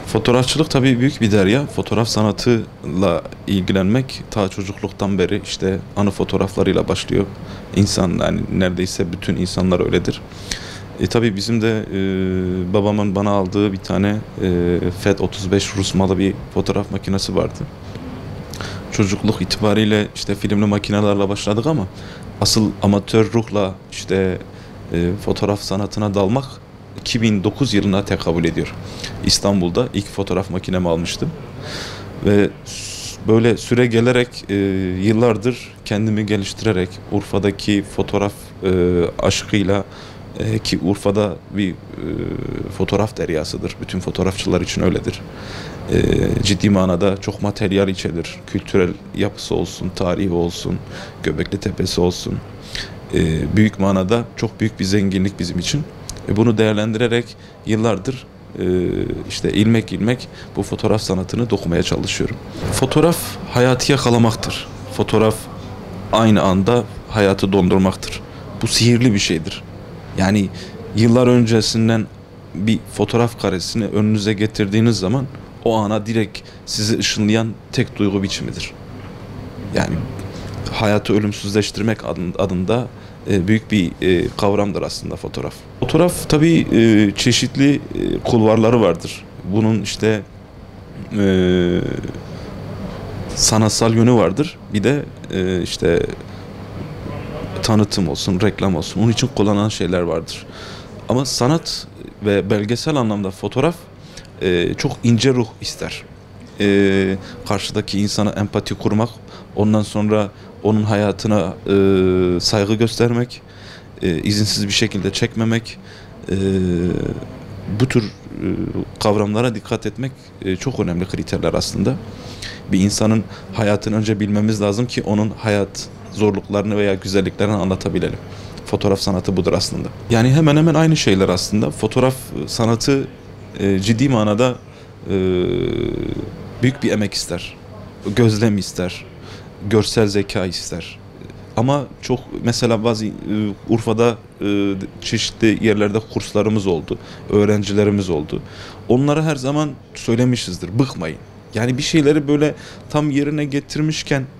Fotoğrafçılık tabii büyük bir derya. Fotoğraf sanatıyla ilgilenmek ta çocukluktan beri işte anı fotoğraflarıyla başlıyor. İnsan yani neredeyse bütün insanlar öyledir. Tabii bizim de babamın bana aldığı bir tane FET 35 Rus malı bir fotoğraf makinesi vardı. Çocukluk itibariyle işte filmli makinelerle başladık ama asıl amatör ruhla işte fotoğraf sanatına dalmak 2009 yılına tekabül ediyor. İstanbul'da ilk fotoğraf makinemi almıştım. Ve böyle süre gelerek yıllardır kendimi geliştirerek Urfa'daki fotoğraf aşkıyla ki Urfa'da bir fotoğraf deryasıdır. Bütün fotoğrafçılar için öyledir. Ciddi manada çok materyal içerir. Kültürel yapısı olsun, tarihi olsun, Göbekli Tepesi olsun. Büyük manada çok büyük bir zenginlik bizim için. Bunu değerlendirerek yıllardır işte ilmek ilmek bu fotoğraf sanatını dokumaya çalışıyorum. Fotoğraf hayatı yakalamaktır. Fotoğraf aynı anda hayatı dondurmaktır. Bu sihirli bir şeydir. Yani yıllar öncesinden bir fotoğraf karesini önünüze getirdiğiniz zaman o ana direkt sizi ışınlayan tek duygu biçimidir. Yani hayatı ölümsüzleştirmek adında büyük bir kavramdır aslında fotoğraf. Fotoğraf tabii çeşitli kulvarları vardır. Bunun işte sanatsal yönü vardır. Bir de işte tanıtım olsun, reklam olsun. Onun için kullanılan şeyler vardır. Ama sanat ve belgesel anlamda fotoğraf çok ince ruh ister. Karşıdaki insana empati kurmak, ondan sonra onun hayatına saygı göstermek, izinsiz bir şekilde çekmemek, bu tür kavramlara dikkat etmek çok önemli kriterler aslında. Bir insanın hayatını önce bilmemiz lazım ki onun hayat zorluklarını veya güzelliklerini anlatabilelim. Fotoğraf sanatı budur aslında. Yani hemen hemen aynı şeyler aslında. Fotoğraf sanatı ciddi manada büyük bir emek ister. Gözlem ister. Görsel zeka ister. Ama çok mesela bazı Urfa'da çeşitli yerlerde kurslarımız oldu. Öğrencilerimiz oldu. Onlara her zaman söylemişizdir. Bıkmayın. Yani bir şeyleri böyle tam yerine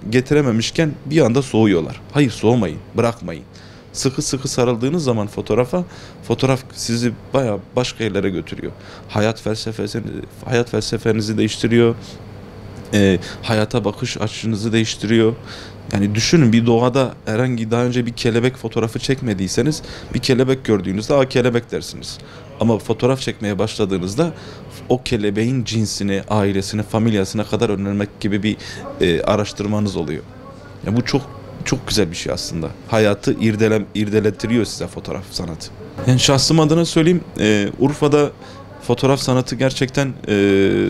getirememişken bir anda soğuyorlar. Hayır, soğumayın, bırakmayın. Sıkı sıkı sarıldığınız zaman fotoğraf sizi bayağı başka yerlere götürüyor. Hayat felsefenizi değiştiriyor. Hayata bakış açınızı değiştiriyor. Yani düşünün, bir doğada herhangi daha önce bir kelebek fotoğrafı çekmediyseniz bir kelebek gördüğünüzde kelebek dersiniz. Ama fotoğraf çekmeye başladığınızda o kelebeğin cinsini, ailesini, familyasına kadar öğrenmek gibi bir araştırmanız oluyor. Yani bu çok güzel bir şey aslında. Hayatı irdelettiriyor size fotoğraf sanatı. Yani şahsım adına söyleyeyim, Urfa'da fotoğraf sanatı gerçekten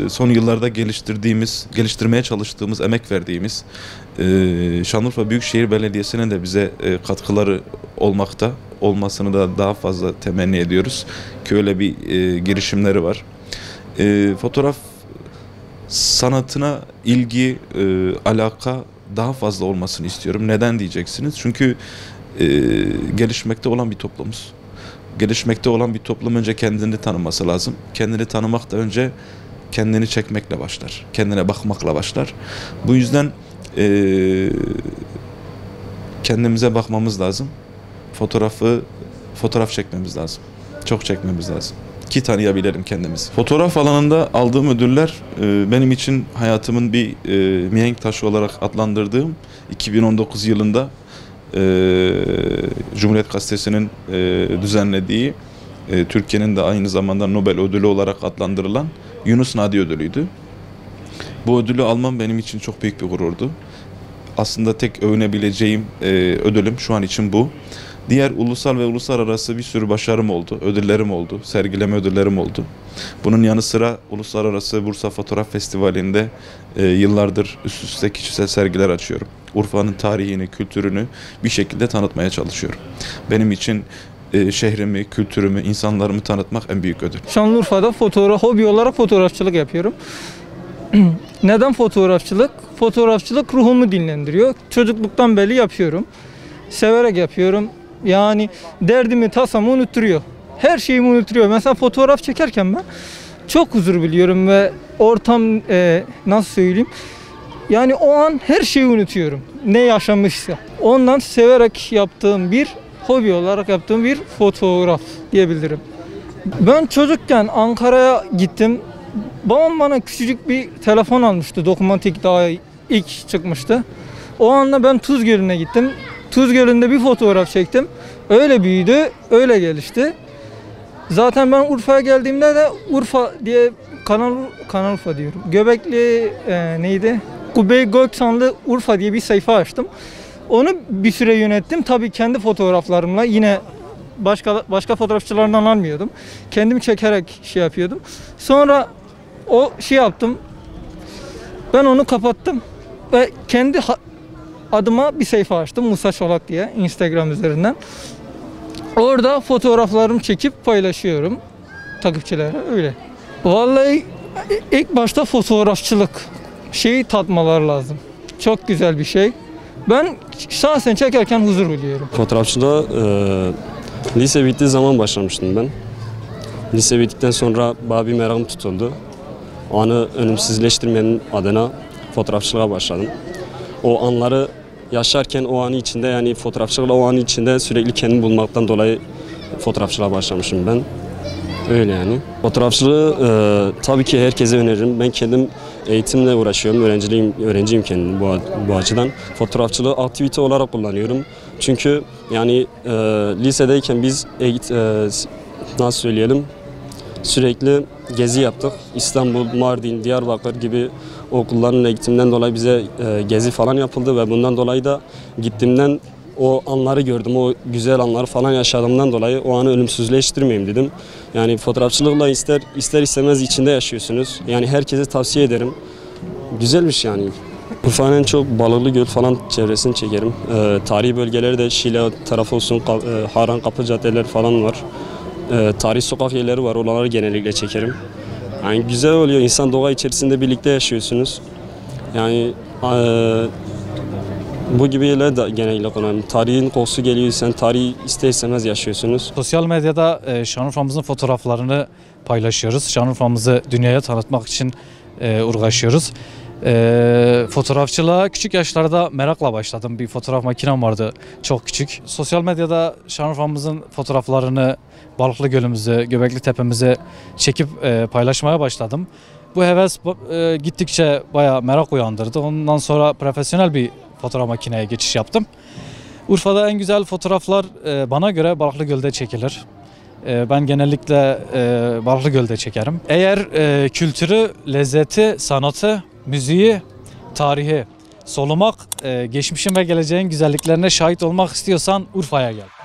son yıllarda geliştirmeye çalıştığımız, emek verdiğimiz, Şanlıurfa Büyükşehir Belediyesi'nin de bize katkıları olmakta. Olmasını da daha fazla temenni ediyoruz ki öyle bir girişimleri var. Fotoğraf sanatına ilgi, alaka daha fazla olmasını istiyorum. Neden diyeceksiniz? Çünkü gelişmekte olan bir toplumuz. Gelişmekte olan bir toplum önce kendini tanıması lazım. Kendini tanımak da önce kendini çekmekle başlar. Kendine bakmakla başlar. Bu yüzden kendimize bakmamız lazım. Fotoğraf çekmemiz lazım. Çok çekmemiz lazım ki tanıyabilelim kendimizi. Fotoğraf alanında aldığım ödüller benim için hayatımın bir mihenk taşı olarak adlandırdığım 2019 yılında Cumhuriyet Gazetesi'nin düzenlediği Türkiye'nin de aynı zamanda Nobel ödülü olarak adlandırılan Yunus Nadi ödülüydü. Bu ödülü almam benim için çok büyük bir gururdu. aslında tek övünebileceğim ödülüm şu an için bu. Diğer ulusal ve uluslararası bir sürü başarım oldu, ödüllerim oldu, sergileme ödüllerim oldu. Bunun yanı sıra Uluslararası Bursa Fotoğraf Festivali'nde yıllardır üst üste kişisel sergiler açıyorum. Urfa'nın tarihini, kültürünü bir şekilde tanıtmaya çalışıyorum. Benim için şehrimi, kültürümü, insanlarımı tanıtmak en büyük ödül. Şanlıurfa'da hobi olarak fotoğrafçılık yapıyorum. Neden fotoğrafçılık? Fotoğrafçılık ruhumu dinlendiriyor. Çocukluktan beri yapıyorum. Severek yapıyorum. Yani derdimi, tasamı unutturuyor. Her şeyimi unutturuyor. Mesela fotoğraf çekerken ben çok huzur biliyorum ve ortam nasıl söyleyeyim? Yani o an her şeyi unutuyorum. Ne yaşanmışsa. Ondan severek yaptığım hobi olarak yaptığım bir fotoğraf diyebilirim. Ben çocukken Ankara'ya gittim. Babam bana küçücük bir telefon almıştı. Dokunmatik daha ilk çıkmıştı. O anda ben Tuz Gölü'ne gittim. Tuz Gölü'nde bir fotoğraf çektim. Öyle büyüdü, öyle gelişti. Zaten ben Urfa'ya geldiğimde de Urfa diye Kanal Urfa diyorum. Göbekli neydi? Kubey Göksanlı Urfa diye bir sayfa açtım. Onu bir süre yönettim. Tabii kendi fotoğraflarımla yine başka fotoğrafçılardan almıyordum. Kendim çekerek şey yapıyordum. Sonra o şey yaptım. Ben onu kapattım ve kendi adıma bir sayfa açtım. Musa Çolak diye Instagram üzerinden. Orada fotoğraflarımı çekip paylaşıyorum takipçilere öyle. Vallahi ilk başta fotoğrafçılık şeyi tatmaları lazım. Çok güzel bir şey. Ben şahsen çekerken huzur buluyorum. Fotoğrafçılığa lise bittiği zaman başlamıştım ben. Lise bittikten sonra bayağı bir merakım tutuldu. O anı ölümsüzleştirmenin adına fotoğrafçılığa başladım. O anları yaşarken o anı içinde, yani fotoğrafçılıkla o anı içinde sürekli kendimi bulmaktan dolayı fotoğrafçılığa başlamışım ben. Öyle yani. Fotoğrafçılığı tabii ki herkese öneririm. Ben kendim eğitimle uğraşıyorum. Öğrenciyim kendim bu açıdan. Fotoğrafçılığı aktivite olarak kullanıyorum. Çünkü yani lisedeyken biz nasıl söyleyelim, sürekli gezi yaptık. İstanbul, Mardin, Diyarbakır gibi okulların eğitiminden dolayı bize gezi falan yapıldı ve bundan dolayı da gittiğimden o anları gördüm, o güzel anları falan yaşadığımdan dolayı o anı ölümsüzleştirmeyeyim dedim. Yani fotoğrafçılıkla ister istemez içinde yaşıyorsunuz. Yani herkese tavsiye ederim. Güzelmiş yani. Urfa'nın en çok Balıklı Göl falan çevresini çekerim. Tarihi bölgeleri de Şile tarafı olsun, Haran Kapı caddeler falan var. Tarihi sokak yerleri var, oraları genellikle çekerim. Yani güzel oluyor, insan doğa içerisinde birlikte yaşıyorsunuz. Yani bu gibi yerler de genellikle önemli. Tarihin kokusu geliyor, sen tarihi ister istemez yaşıyorsunuz. Sosyal medyada Şanlıurfa'mızın fotoğraflarını paylaşıyoruz. Şanlıurfa'mızı dünyaya tanıtmak için uğraşıyoruz. Fotoğrafçılığa küçük yaşlarda merakla başladım. Bir fotoğraf makinem vardı, çok küçük. Sosyal medyada Şanlıurfa'mızın fotoğraflarını, Balıklı Gölümüzü, Göbekli Tepe'mizi çekip paylaşmaya başladım. Bu heves gittikçe bayağı merak uyandırdı. Ondan sonra profesyonel bir fotoğraf makineye geçiş yaptım. Urfa'da en güzel fotoğraflar bana göre Balıklı Göl'de çekilir. Ben genellikle Balıklı Göl'de çekerim. Eğer kültürü, lezzeti, sanatı, müziği, tarihi solumak, geçmişin ve geleceğin güzelliklerine şahit olmak istiyorsan Urfa'ya gel.